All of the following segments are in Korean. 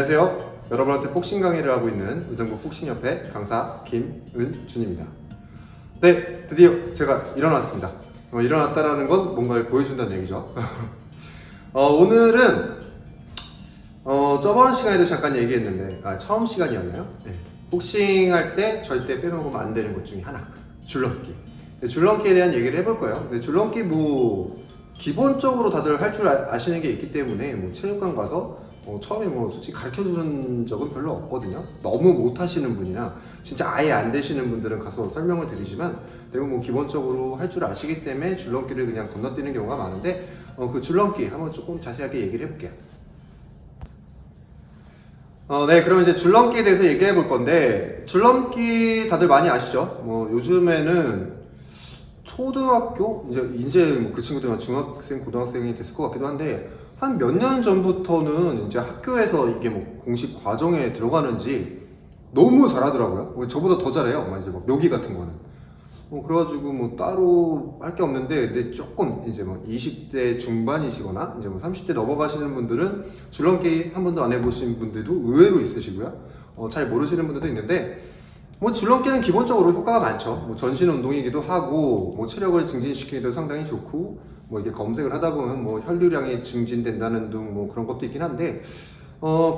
안녕하세요. 여러분한테 복싱 강의를 하고 있는 의정부 복싱협회 강사 김은준입니다. 네, 드디어 제가 일어났습니다. 일어났다라는 건 뭔가를 보여준다는 얘기죠. 오늘은 저번 시간에도 잠깐 얘기했는데 처음 시간이었나요? 네. 복싱할 때 절대 빼먹으면 안 되는 것 중에 하나, 줄넘기. 네, 줄넘기에 대한 얘기를 해볼 거예요. 네, 줄넘기 기본적으로 다들 할 줄 아시는 게 있기 때문에 체육관 가서 처음에 솔직히 가르쳐 주는 적은 별로 없거든요. 너무 못 하시는 분이나 진짜 아예 안 되시는 분들은 가서 설명을 드리지만 대부분 기본적으로 할 줄 아시기 때문에 줄넘기를 그냥 건너뛰는 경우가 많은데 그 줄넘기 한번 조금 자세하게 얘기를 해볼게요. 네, 그럼 이제 줄넘기에 대해서 얘기해 볼 건데, 줄넘기 다들 많이 아시죠? 요즘에는 초등학교? 이제 그 친구들은 중학생, 고등학생이 됐을 것 같기도 한데, 한 몇 년 전부터는 이제 학교에서 이게 공식 과정에 들어가는지 너무 잘하더라고요. 저보다 더 잘해요. 이제 묘기 같은 거는. 그래가지고 따로 할 게 없는데, 근데 조금 이제 20대 중반이시거나 이제 30대 넘어가시는 분들은 줄넘기 한 번도 안 해보신 분들도 의외로 있으시고요. 잘 모르시는 분들도 있는데, 줄넘기는 기본적으로 효과가 많죠. 전신 운동이기도 하고, 체력을 증진시키기도 상당히 좋고, 이게 검색을 하다 보면 혈류량이 증진된다는 등 그런 것도 있긴 한데,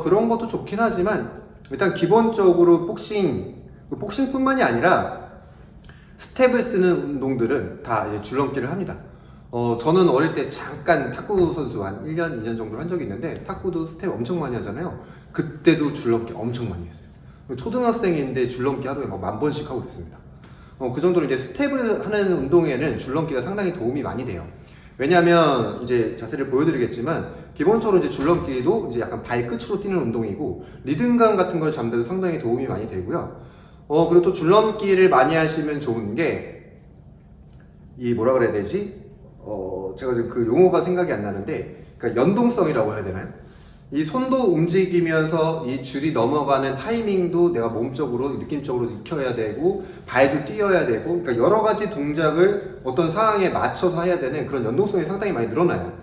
그런 것도 좋긴 하지만, 일단 기본적으로 복싱뿐만이 아니라, 스텝을 쓰는 운동들은 다 줄넘기를 합니다. 저는 어릴 때 잠깐 탁구 선수 한 1년, 2년 정도 한 적이 있는데, 탁구도 스텝 엄청 많이 하잖아요. 그때도 줄넘기 엄청 많이 했어요. 초등학생인데 줄넘기 하루에 10,000번씩 하고 있습니다. 그 정도로 이제 스텝을 하는 운동에는 줄넘기가 상당히 도움이 많이 돼요. 왜냐하면 이제 자세를 보여드리겠지만 기본적으로 이제 줄넘기도 이제 약간 발끝으로 뛰는 운동이고 리듬감 같은 걸 잡는데도 상당히 도움이 많이 되고요. 그리고 또 줄넘기를 많이 하시면 좋은 게 이 뭐라 그래야 되지? 제가 지금 그 용어가 생각이 안 나는데, 그러니까 연동성이라고 해야 되나요? 이 손도 움직이면서 이 줄이 넘어가는 타이밍도 내가 몸적으로 느낌적으로 익혀야 되고 발도 뛰어야 되고, 그러니까 여러 가지 동작을 어떤 상황에 맞춰서 해야 되는 그런 연동성이 상당히 많이 늘어나요.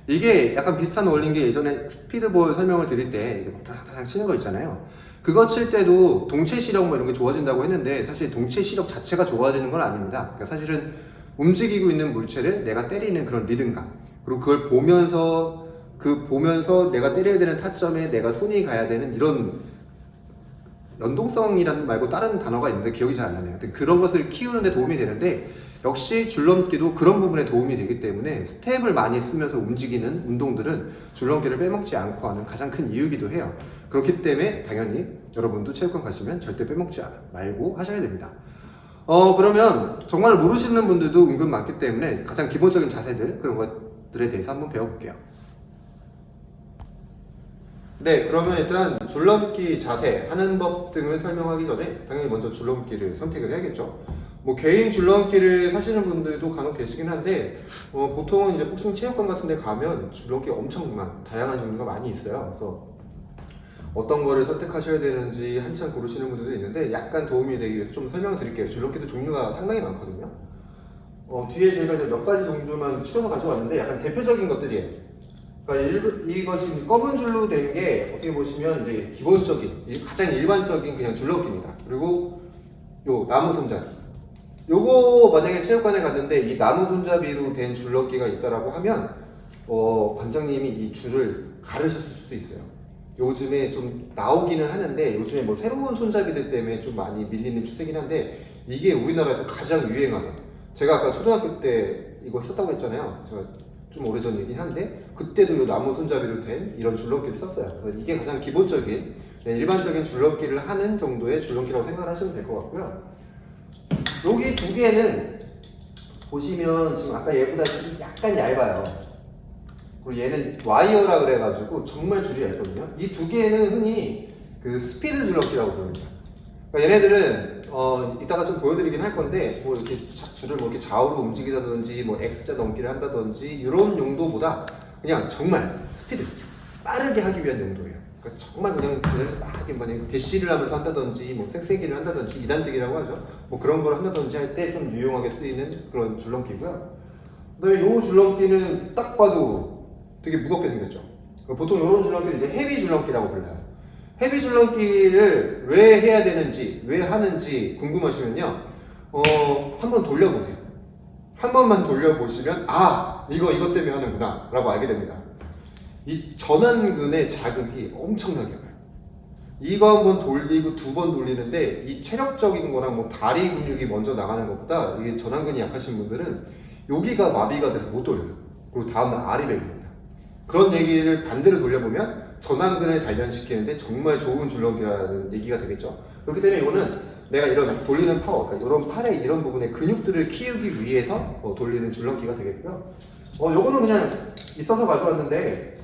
이게 약간 비슷한 원리인 게 예전에 스피드볼 설명을 드릴 때 이게 타닥타닥 치는 거 있잖아요. 그거 칠 때도 동체 시력 이런 게 좋아진다고 했는데 사실 동체 시력 자체가 좋아지는 건 아닙니다. 그러니까 사실은 움직이고 있는 물체를 내가 때리는 그런 리듬감, 그리고 그걸 보면서 내가 때려야 되는 타점에 내가 손이 가야 되는 이런 연동성이란 말고 다른 단어가 있는데 기억이 잘 안 나네요. 그런 것을 키우는 데 도움이 되는데, 역시 줄넘기도 그런 부분에 도움이 되기 때문에 스텝을 많이 쓰면서 움직이는 운동들은 줄넘기를 빼먹지 않고 하는 가장 큰 이유이기도 해요. 그렇기 때문에 당연히 여러분도 체육관 가시면 절대 빼먹지 말고 하셔야 됩니다. 그러면 정말 모르시는 분들도 은근 많기 때문에 가장 기본적인 자세들, 그런 것들에 대해서 한번 배워볼게요. 네, 그러면 일단 줄넘기 자세, 하는 법 등을 설명하기 전에 당연히 먼저 줄넘기를 선택을 해야겠죠. 개인 줄넘기를 사시는 분들도 간혹 계시긴 한데, 보통은 이제 복싱 체육관 같은 데 가면 줄넘기 엄청 다양한 종류가 많이 있어요. 그래서 어떤 거를 선택하셔야 되는지 한참 고르시는 분들도 있는데, 약간 도움이 되기 위해서 좀 설명을 드릴게요. 줄넘기도 종류가 상당히 많거든요. 뒤에 저희가 이제 몇 가지 종류만 추려서 가져왔는데, 약간 대표적인 것들이에요. 이거 지금 검은 줄로 된 게 어떻게 보시면 이제 기본적인, 가장 일반적인 그냥 줄넘기입니다. 그리고 요 나무 손잡이. 요거 만약에 체육관에 갔는데 이 나무 손잡이로 된 줄넘기가 있다라고 하면 관장님이 이 줄을 가르셨을 수도 있어요. 요즘에 좀 나오기는 하는데, 요즘에 새로운 손잡이들 때문에 좀 많이 밀리는 추세긴 한데, 이게 우리나라에서 가장 유행하던, 제가 아까 초등학교 때 이거 했었다고 했잖아요. 제가 좀 오래전이긴 한데 그때도 이 나무 손잡이로 된 이런 줄넘기를 썼어요. 그래서 이게 가장 기본적인 일반적인 줄넘기를 하는 정도의 줄넘기라고 생각하시면 될 것 같고요. 여기 두 개는 보시면 지금 아까 얘보다 약간 얇아요. 그리고 얘는 와이어라 그래가지고 정말 줄이 얇거든요. 이 두 개는 흔히 그 스피드 줄넘기라고 부릅니다. 그러니까 얘네들은 이따가 좀 보여드리긴 할 건데, 이렇게 줄을 이렇게 좌우로 움직이다든지 X자 넘기를 한다든지 이런 용도보다 그냥 정말 스피드 빠르게 하기 위한 용도예요. 그러니까 정말 그냥 막 대시를 하면서 한다든지 쌕쌕이를 한다든지 이단뛰기라고 하죠. 그런 걸 한다든지 할 때 좀 유용하게 쓰이는 그런 줄넘기고요. 그다음에 이 줄넘기는 딱 봐도 되게 무겁게 생겼죠. 보통 이런 줄넘기를 이제 헤비 줄넘기라고 불러요. 헤비 줄넘기를 왜 해야 되는지, 왜 하는지 궁금하시면요. 한번 돌려보세요. 한 번만 돌려보시면, 아, 이것 때문에 하는구나, 라고 알게 됩니다. 이 전완근의 자극이 엄청나게 와요. 이거 한 번 돌리고 두 번 돌리는데, 이 체력적인 거랑 뭐 다리 근육이 먼저 나가는 것보다, 이게 전완근이 약하신 분들은 여기가 마비가 돼서 못 돌려요. 그리고 다음날 아리백입니다. 그런 얘기를 반대로 돌려보면, 전완근을 단련시키는데 정말 좋은 줄넘기라는 얘기가 되겠죠. 그렇기 때문에 이거는 내가 이런 돌리는 파워, 그러니까 이런 팔의 이런 부분의 근육들을 키우기 위해서 돌리는 줄넘기가 되겠고요. 요거는 그냥 있어서 가져왔는데,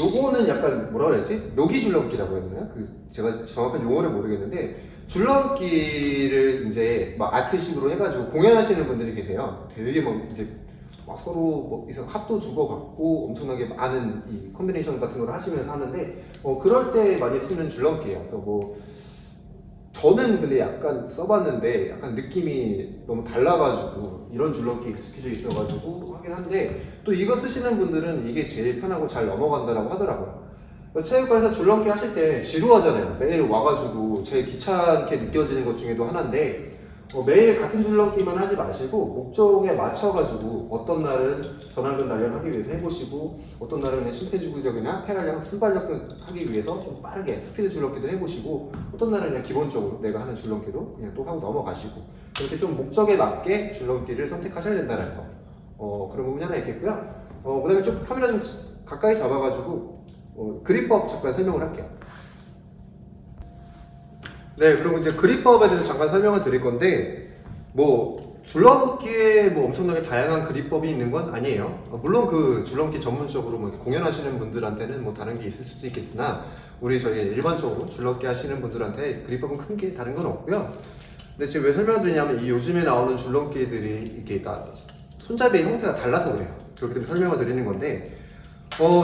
요거는 약간 뭐라 그래야지? 묘기 줄넘기라고 해야 되나? 제가 정확한 용어를 모르겠는데, 줄넘기를 이제 막 아트식으로 해가지고 공연하시는 분들이 계세요. 되게 뭐 이제 막 서로 뭐 이상 합도 주고받고 엄청나게 많은 이 컨비네이션 같은 걸 하시면서 하는데, 그럴 때 많이 쓰는 줄넘기예요. 그래서 뭐 저는 근데 약간 써봤는데 약간 느낌이 너무 달라가지고 이런 줄넘기 익숙해져 있어가지고 하긴 한데, 또 이거 쓰시는 분들은 이게 제일 편하고 잘 넘어간다라고 하더라고요. 체육관에서 줄넘기 하실 때 지루하잖아요. 매일 와가지고 제일 귀찮게 느껴지는 것 중에도 하나인데, 매일 같은 줄넘기만 하지 마시고 목적에 맞춰가지고 어떤 날은 전완근 단련하기 위해서 해보시고, 어떤 날은 그냥 심폐지구력이나 폐활량, 순발력 등 하기 위해서 좀 빠르게 스피드 줄넘기도 해보시고, 어떤 날은 그냥 기본적으로 내가 하는 줄넘기도 그냥 또 하고 넘어가시고, 이렇게 좀 목적에 맞게 줄넘기를 선택하셔야 된다는 거, 그런 부분이 하나 있겠고요. 그 다음에 좀 카메라 좀 가까이 잡아가지고 그립법 잠깐 설명을 할게요. 네, 그리고 이제 그립법에 대해서 잠깐 설명을 드릴 건데, 뭐 줄넘기에 뭐 엄청나게 다양한 그립법이 있는 건 아니에요. 물론 그 줄넘기 전문적으로 뭐 공연하시는 분들한테는 뭐 다른 게 있을 수도 있겠으나, 저희 일반적으로 줄넘기 하시는 분들한테 그립법은 큰 게 다른 건 없고요. 근데 지금 왜 설명드리냐면, 이 요즘에 나오는 줄넘기들이 이게 다 손잡이의 형태가 달라서 그래요. 그렇기 때문에 설명을 드리는 건데,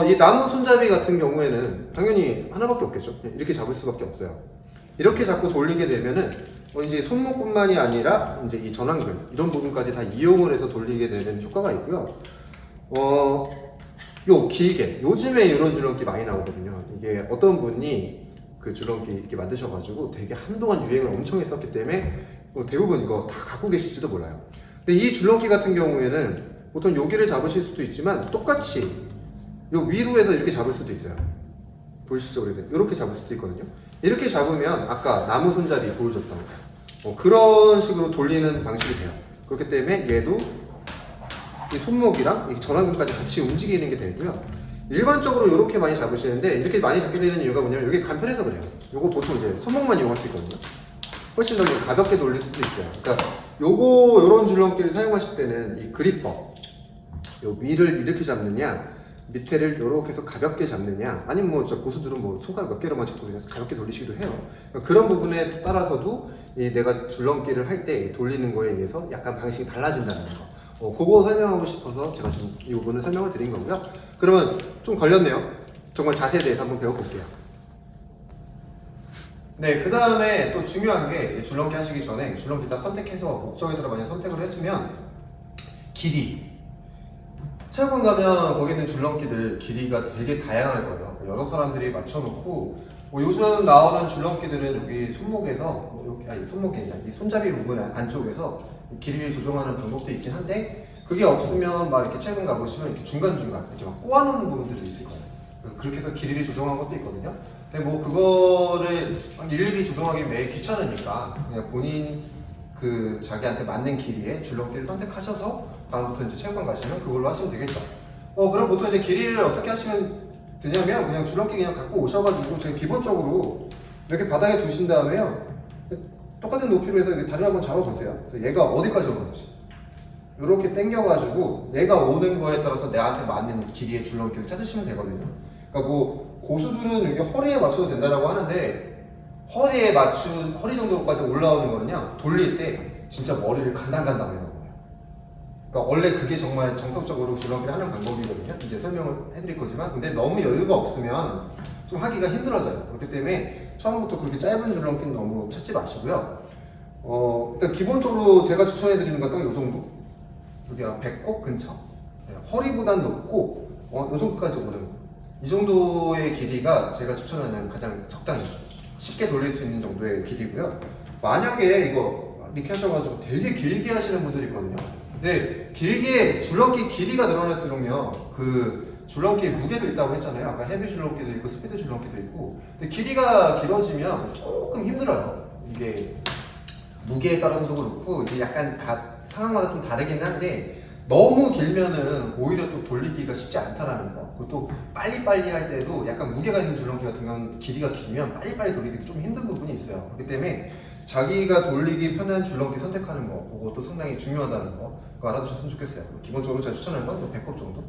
이 나무 손잡이 같은 경우에는 당연히 하나밖에 없겠죠. 이렇게 잡을 수밖에 없어요. 이렇게 자꾸 돌리게 되면은 이제 손목뿐만이 아니라 이제 이 전완근 이런 부분까지 다 이용을 해서 돌리게 되는 효과가 있고요. 요 길게 요즘에 이런 줄넘기 많이 나오거든요. 이게 어떤 분이 그 줄넘기 이렇게 만드셔가지고 되게 한동안 유행을 엄청 했었기 때문에 대부분 이거 다 갖고 계실지도 몰라요. 근데 이 줄넘기 같은 경우에는 보통 여기를 잡으실 수도 있지만, 똑같이 요 위로 해서 이렇게 잡을 수도 있어요. 보이시죠? 이렇게 잡을 수도 있거든요. 이렇게 잡으면 아까 나무 손잡이 보여줬던 그런 식으로 돌리는 방식이 돼요. 그렇기 때문에 얘도 이 손목이랑 이 전완근까지 같이 움직이는 게 되고요. 일반적으로 이렇게 많이 잡으시는데, 이렇게 많이 잡게 되는 이유가 뭐냐면 이게 간편해서 그래요. 이거 보통 이제 손목만 이용할 수 있거든요. 훨씬 더 가볍게 돌릴 수도 있어요. 그러니까 이런 줄넘기를 사용하실 때는 이 그립법, 요 위를 이렇게 잡느냐, 밑에를 이렇게 해서 가볍게 잡느냐, 아니면 뭐 저 고수들은 뭐 손가락 몇 개로만 잡고 그냥 가볍게 돌리시기도 해요. 그러니까 그런 부분에 따라서도 내가 줄넘기를 할 때 돌리는 거에 의해서 약간 방식이 달라진다는 거, 그거 설명하고 싶어서 제가 지금 이 부분을 설명을 드린 거고요. 그러면 좀 걸렸네요. 정말 자세에 대해서 한번 배워볼게요. 네, 그 다음에 또 중요한 게, 줄넘기 하시기 전에 줄넘기 딱 선택해서 목적에 따라 만약 선택을 했으면 길이, 체육관 가면 거기 있는 줄넘기들 길이가 되게 다양할 거예요. 여러 사람들이 맞춰놓고, 요즘 나오는 줄넘기들은 여기 손목에서 이렇게, 아니 손목이 아니라 이 손잡이 부분 안쪽에서 길이를 조정하는 방법도 있긴 한데, 그게 없으면 막 이렇게 체육관 가보시면 이렇게 중간중간 이렇게 막 꼬아놓는 부분들도 있을 거예요. 그렇게 해서 길이를 조정한 것도 있거든요. 근데 뭐 그거를 일일이 조정하기 매일 귀찮으니까 그냥 본인 자기한테 맞는 길이의 줄넘기를 선택하셔서 다음부터 이제 체육관 가시면 그걸로 하시면 되겠죠. 그럼 보통 이제 길이를 어떻게 하시면 되냐면, 그냥 줄넘기 그냥 갖고 오셔가지고 제가 기본적으로 이렇게 바닥에 두신 다음에요, 똑같은 높이로 해서 다리를 한번 잡아보세요. 그래서 얘가 어디까지 오는지 이렇게 당겨가지고 얘가 오는 거에 따라서 내한테 맞는 길이의 줄넘기를 찾으시면 되거든요. 그러니까 뭐 고수들은 이게 허리에 맞춰도 된다라고 하는데, 허리에 맞춘 허리 정도까지 올라오는 거는요, 돌릴 때 진짜 머리를 간당간당 해요. 그러니까 원래 그게 정말 정석적으로 줄넘기를 하는 방법이거든요. 이제 설명을 해드릴 거지만, 근데 너무 여유가 없으면 좀 하기가 힘들어져요. 그렇기 때문에 처음부터 그렇게 짧은 줄넘기는 너무 찾지 마시고요. 일단 기본적으로 제가 추천해드리는 건 딱 이 정도. 여기 배꼽 근처. 허리보단 높고 이 정도까지 오는 거. 이 정도의 길이가 제가 추천하는 가장 적당히 쉽게 돌릴 수 있는 정도의 길이고요. 만약에 이거 이렇게 하셔가지고 되게 길게 하시는 분들이 있거든요. 근데 길게 줄넘기 길이가 늘어날수록요, 그 줄넘기 무게도 있다고 했잖아요. 아까 헤비 줄넘기도 있고 스피드 줄넘기도 있고. 근데 길이가 길어지면 조금 힘들어요. 이게 무게에 따라서도 그렇고 이게 약간 상황마다 좀 다르긴 한데 너무 길면은 오히려 또 돌리기가 쉽지 않다라는 거. 그리고 또 빨리빨리 할 때도 약간 무게가 있는 줄넘기 같은 건 길이가 길면 빨리빨리 돌리기도 좀 힘든 부분이 있어요. 그렇기 때문에 자기가 돌리기 편한 줄넘기 선택하는 거, 그것도 상당히 중요하다는 거, 그거 알아두셨으면 좋겠어요. 기본적으로 제가 추천하는 건 배꼽 정도.